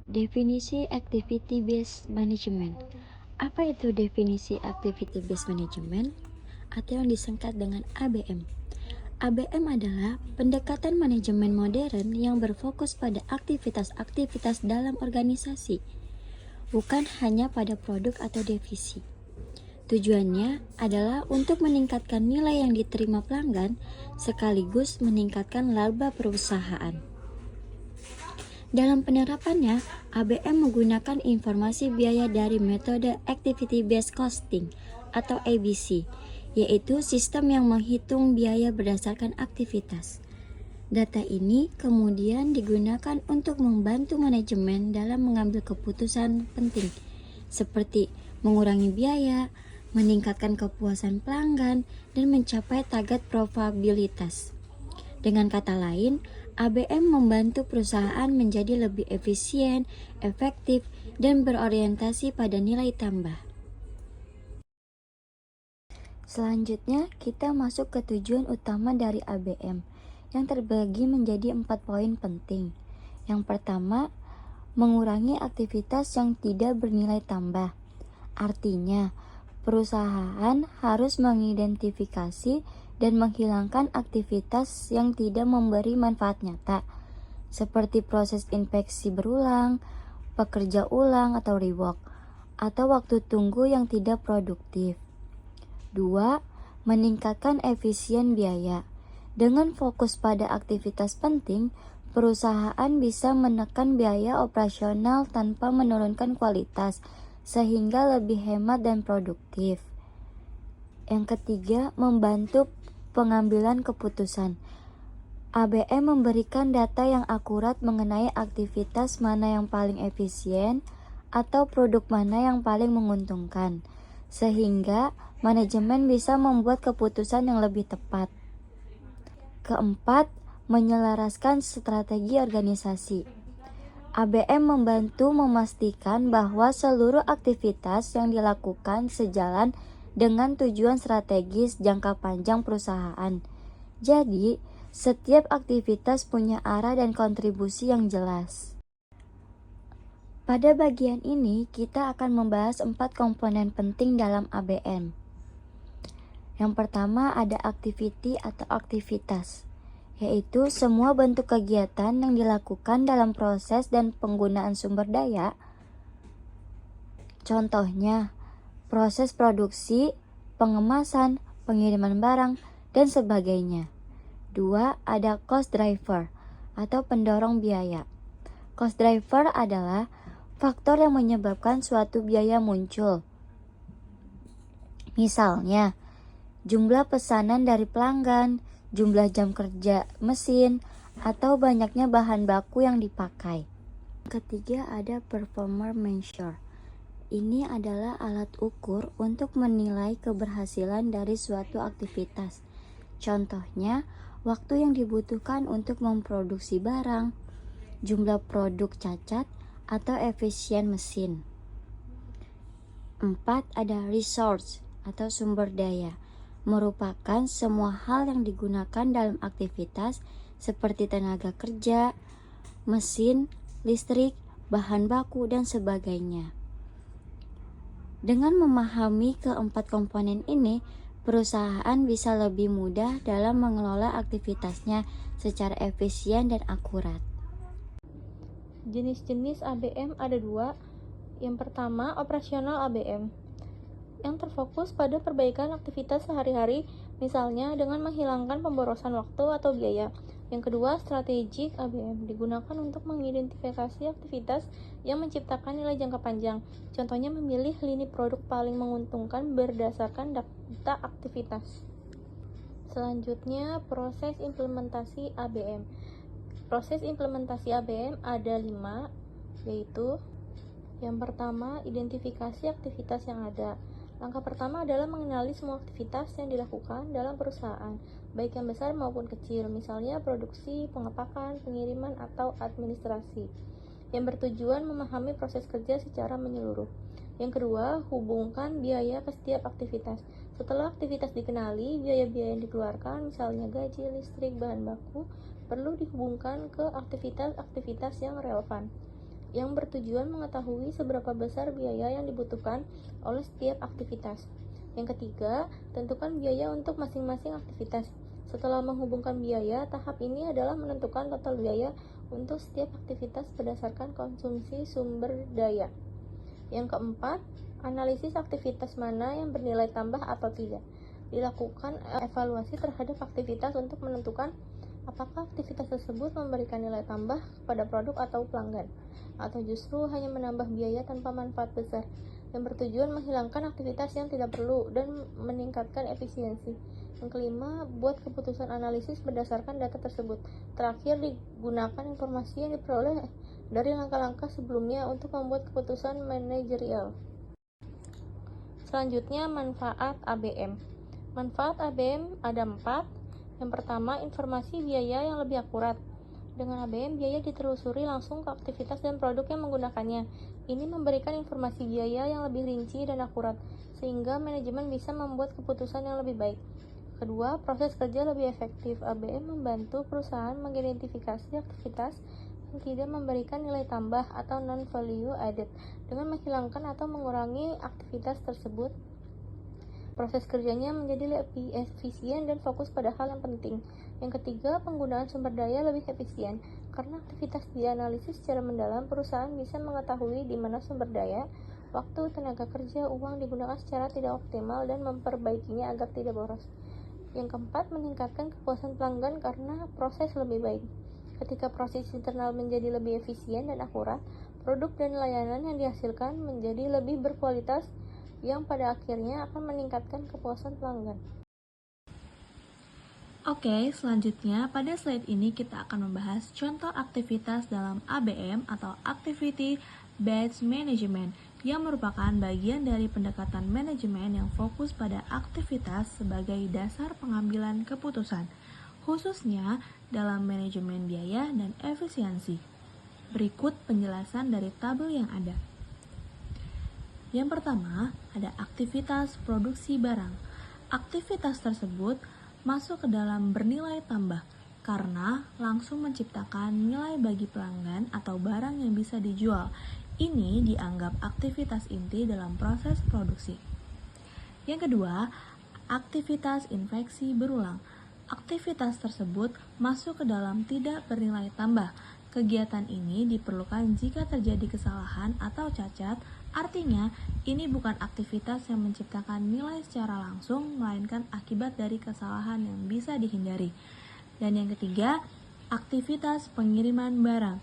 Definisi Activity Based Management. Apa itu definisi Activity Based Management atau yang disingkat dengan ABM? ABM adalah pendekatan manajemen modern yang berfokus pada aktivitas-aktivitas dalam organisasi, bukan hanya pada produk atau divisi. Tujuannya adalah untuk meningkatkan nilai yang diterima pelanggan sekaligus meningkatkan laba perusahaan. Dalam penerapannya, ABM menggunakan informasi biaya dari metode Activity Based Costing atau ABC, yaitu sistem yang menghitung biaya berdasarkan aktivitas. Data ini kemudian digunakan untuk membantu manajemen dalam mengambil keputusan penting, seperti mengurangi biaya, meningkatkan kepuasan pelanggan, dan mencapai target profitabilitas. Dengan kata lain, ABM membantu perusahaan menjadi lebih efisien, efektif, dan berorientasi pada nilai tambah. Selanjutnya, kita masuk ke tujuan utama dari ABM, yang terbagi menjadi 4 poin penting. Yang pertama, mengurangi aktivitas yang tidak bernilai tambah. Artinya, perusahaan harus mengidentifikasi dan menghilangkan aktivitas yang tidak memberi manfaat nyata, seperti proses inspeksi berulang, pekerja ulang atau rework, atau waktu tunggu yang tidak produktif. 2. Meningkatkan efisien biaya. Dengan fokus pada aktivitas penting, perusahaan bisa menekan biaya operasional tanpa menurunkan kualitas, sehingga lebih hemat dan produktif. Yang ketiga, membantu pengambilan keputusan. ABM memberikan data yang akurat mengenai aktivitas mana yang paling efisien atau produk mana yang paling menguntungkan, sehingga manajemen bisa membuat keputusan yang lebih tepat. Keempat, menyelaraskan strategi organisasi. ABM membantu memastikan bahwa seluruh aktivitas yang dilakukan sejalan dengan tujuan strategis jangka panjang perusahaan. Jadi, setiap aktivitas punya arah dan kontribusi yang jelas. Pada bagian ini, kita akan membahas 4 komponen penting dalam ABM. Yang pertama ada activity atau aktivitas, yaitu semua bentuk kegiatan yang dilakukan dalam proses dan penggunaan sumber daya. Contohnya, proses produksi, pengemasan, pengiriman barang, dan sebagainya. 2. Ada cost driver atau pendorong biaya. Cost driver adalah faktor yang menyebabkan suatu biaya muncul. Misalnya, jumlah pesanan dari pelanggan, jumlah jam kerja mesin, atau banyaknya bahan baku yang dipakai. Ketiga ada performer measure. Ini adalah alat ukur untuk menilai keberhasilan dari suatu aktivitas. Contohnya, waktu yang dibutuhkan untuk memproduksi barang, jumlah produk cacat, atau efisien mesin. 4. Ada resource atau sumber daya. Merupakan semua hal yang digunakan dalam aktivitas seperti tenaga kerja, mesin, listrik, bahan baku, dan sebagainya. Dengan memahami keempat komponen ini, perusahaan bisa lebih mudah dalam mengelola aktivitasnya secara efisien dan akurat. Jenis-jenis ABM ada 2. Yang pertama, operasional ABM, yang terfokus pada perbaikan aktivitas sehari-hari, misalnya dengan menghilangkan pemborosan waktu atau biaya. Yang kedua, strategic ABM, digunakan untuk mengidentifikasi aktivitas yang menciptakan nilai jangka panjang. Contohnya memilih lini produk paling menguntungkan berdasarkan data aktivitas. Selanjutnya, proses implementasi ABM. Proses implementasi ABM ada 5, yaitu yang pertama, identifikasi aktivitas yang ada. Langkah pertama adalah mengenali semua aktivitas yang dilakukan dalam perusahaan, baik yang besar maupun kecil, misalnya produksi, pengepakan, pengiriman, atau administrasi, yang bertujuan memahami proses kerja secara menyeluruh. Yang kedua, hubungkan biaya ke setiap aktivitas. Setelah aktivitas dikenali, biaya-biaya yang dikeluarkan, misalnya gaji, listrik, bahan baku, perlu dihubungkan ke aktivitas-aktivitas yang relevan. yang bertujuan mengetahui seberapa besar biaya yang dibutuhkan oleh setiap aktivitas. Yang ketiga, tentukan biaya untuk masing-masing aktivitas. Setelah menghubungkan biaya, tahap ini adalah menentukan total biaya untuk setiap aktivitas berdasarkan konsumsi sumber daya. Yang keempat, analisis aktivitas mana yang bernilai tambah atau tidak. Dilakukan evaluasi terhadap aktivitas untuk menentukan apakah aktivitas tersebut memberikan nilai tambah kepada produk atau pelanggan, atau justru hanya menambah biaya tanpa manfaat besar, yang bertujuan menghilangkan aktivitas yang tidak perlu dan meningkatkan efisiensi. Yang kelima, buat keputusan analisis berdasarkan data tersebut. Terakhir, digunakan informasi yang diperoleh dari langkah-langkah sebelumnya untuk membuat keputusan manajerial. Selanjutnya, manfaat ABM. Manfaat ABM ada 4. Yang pertama, informasi biaya yang lebih akurat. Dengan ABM, biaya ditelusuri langsung ke aktivitas dan produk yang menggunakannya. Ini memberikan informasi biaya yang lebih rinci dan akurat, sehingga manajemen bisa membuat keputusan yang lebih baik. Kedua, proses kerja lebih efektif. ABM membantu perusahaan mengidentifikasi aktivitas yang tidak memberikan nilai tambah atau non-value added. Dengan menghilangkan atau mengurangi aktivitas tersebut, proses kerjanya menjadi lebih efisien dan fokus pada hal yang penting. Yang ketiga, penggunaan sumber daya lebih efisien. Karena aktivitas dianalisis secara mendalam, perusahaan bisa mengetahui di mana sumber daya, waktu, tenaga kerja, uang digunakan secara tidak optimal dan memperbaikinya agar tidak boros. Yang keempat, meningkatkan kepuasan pelanggan karena proses lebih baik. Ketika proses internal menjadi lebih efisien dan akurat, produk dan layanan yang dihasilkan menjadi lebih berkualitas, yang pada akhirnya akan meningkatkan kepuasan pelanggan. Oke, selanjutnya pada slide ini kita akan membahas contoh aktivitas dalam ABM atau Activity Based Management yang merupakan bagian dari pendekatan manajemen yang fokus pada aktivitas sebagai dasar pengambilan keputusan, khususnya dalam manajemen biaya dan efisiensi. Berikut penjelasan dari tabel yang ada. Yang pertama, ada aktivitas produksi barang. Aktivitas tersebut masuk ke dalam bernilai tambah karena langsung menciptakan nilai bagi pelanggan atau barang yang bisa dijual. Ini dianggap aktivitas inti dalam proses produksi. Yang kedua, aktivitas infeksi berulang. Aktivitas tersebut masuk ke dalam tidak bernilai tambah. Kegiatan ini diperlukan jika terjadi kesalahan atau cacat, artinya ini bukan aktivitas yang menciptakan nilai secara langsung, melainkan akibat dari kesalahan yang bisa dihindari. Dan yang ketiga, aktivitas pengiriman barang.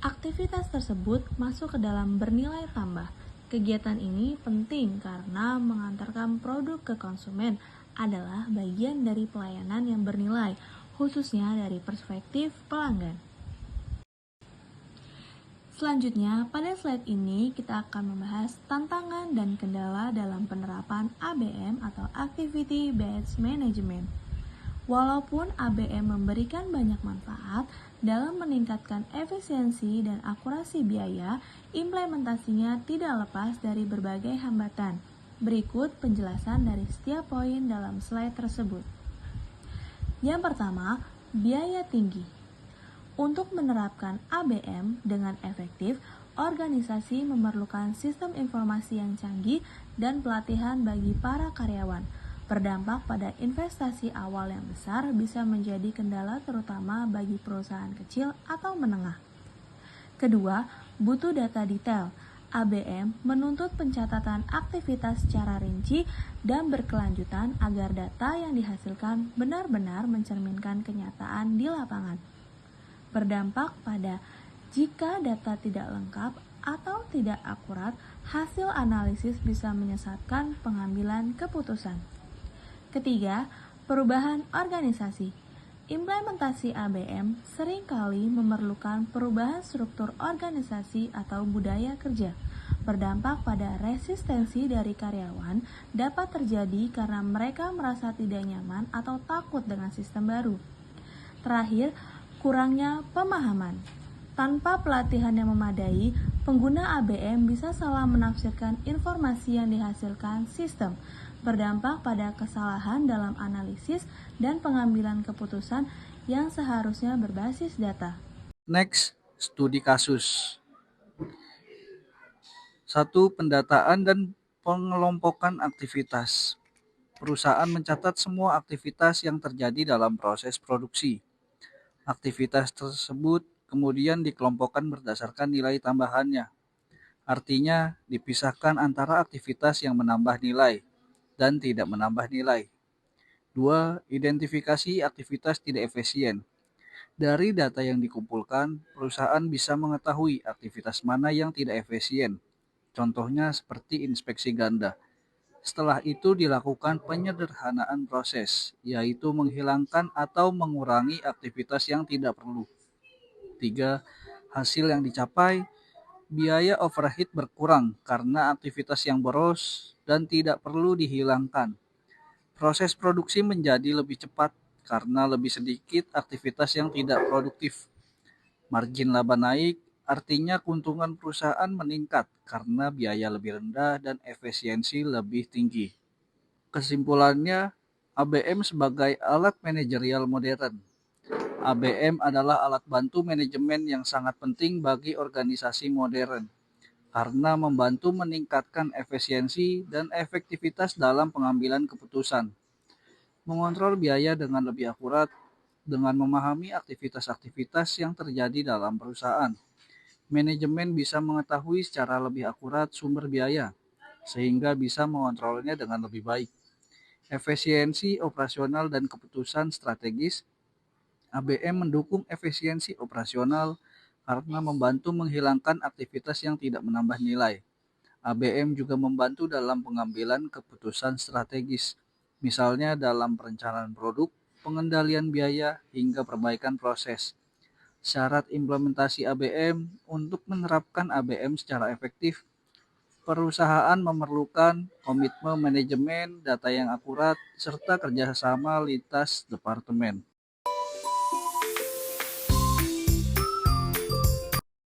Aktivitas tersebut masuk ke dalam bernilai tambah. Kegiatan ini penting karena mengantarkan produk ke konsumen adalah bagian dari pelayanan yang bernilai, khususnya dari perspektif pelanggan. Selanjutnya, pada slide ini kita akan membahas tantangan dan kendala dalam penerapan ABM atau Activity Based Management. Walaupun ABM memberikan banyak manfaat dalam meningkatkan efisiensi dan akurasi biaya, implementasinya tidak lepas dari berbagai hambatan. Berikut penjelasan dari setiap poin dalam slide tersebut. Yang pertama, biaya tinggi. Untuk menerapkan ABM dengan efektif, organisasi memerlukan sistem informasi yang canggih dan pelatihan bagi para karyawan. Berdampak pada investasi awal yang besar bisa menjadi kendala terutama bagi perusahaan kecil atau menengah. Kedua, butuh data detail. ABM menuntut pencatatan aktivitas secara rinci dan berkelanjutan agar data yang dihasilkan benar-benar mencerminkan kenyataan di lapangan. Berdampak pada jika data tidak lengkap atau tidak akurat, hasil analisis bisa menyesatkan pengambilan keputusan. Ketiga, perubahan organisasi. Implementasi ABM seringkali memerlukan perubahan struktur organisasi atau budaya kerja. Berdampak pada resistensi dari karyawan dapat terjadi karena mereka merasa tidak nyaman atau takut dengan sistem baru. Terakhir, kurangnya pemahaman. Tanpa pelatihan yang memadai, pengguna ABM bisa salah menafsirkan informasi yang dihasilkan sistem, berdampak pada kesalahan dalam analisis dan pengambilan keputusan yang seharusnya berbasis data. Next, studi kasus. 1. Pendataan dan pengelompokan aktivitas. Perusahaan mencatat semua aktivitas yang terjadi dalam proses produksi. Aktivitas tersebut kemudian dikelompokkan berdasarkan nilai tambahannya. Artinya, dipisahkan antara aktivitas yang menambah nilai dan tidak menambah nilai. 2. Identifikasi aktivitas tidak efisien. Dari data yang dikumpulkan, perusahaan bisa mengetahui aktivitas mana yang tidak efisien. Contohnya seperti inspeksi ganda. Setelah itu dilakukan penyederhanaan proses, yaitu menghilangkan atau mengurangi aktivitas yang tidak perlu. 3. Hasil yang dicapai, biaya overhead berkurang karena aktivitas yang boros dan tidak perlu dihilangkan. Proses produksi menjadi lebih cepat karena lebih sedikit aktivitas yang tidak produktif. Margin laba naik, artinya keuntungan perusahaan meningkat karena biaya lebih rendah dan efisiensi lebih tinggi. Kesimpulannya, ABM sebagai alat manajerial modern. ABM adalah alat bantu manajemen yang sangat penting bagi organisasi modern karena membantu meningkatkan efisiensi dan efektivitas dalam pengambilan keputusan, mengontrol biaya dengan lebih akurat, dengan memahami aktivitas-aktivitas yang terjadi dalam perusahaan. Manajemen bisa mengetahui secara lebih akurat sumber biaya, sehingga bisa mengontrolnya dengan lebih baik. Efisiensi operasional dan keputusan strategis. ABM mendukung efisiensi operasional karena membantu menghilangkan aktivitas yang tidak menambah nilai. ABM juga membantu dalam pengambilan keputusan strategis, misalnya dalam perencanaan produk, pengendalian biaya, hingga perbaikan proses. Syarat implementasi ABM. Untuk menerapkan ABM secara efektif, perusahaan memerlukan komitmen manajemen, data yang akurat, serta kerjasama lintas departemen.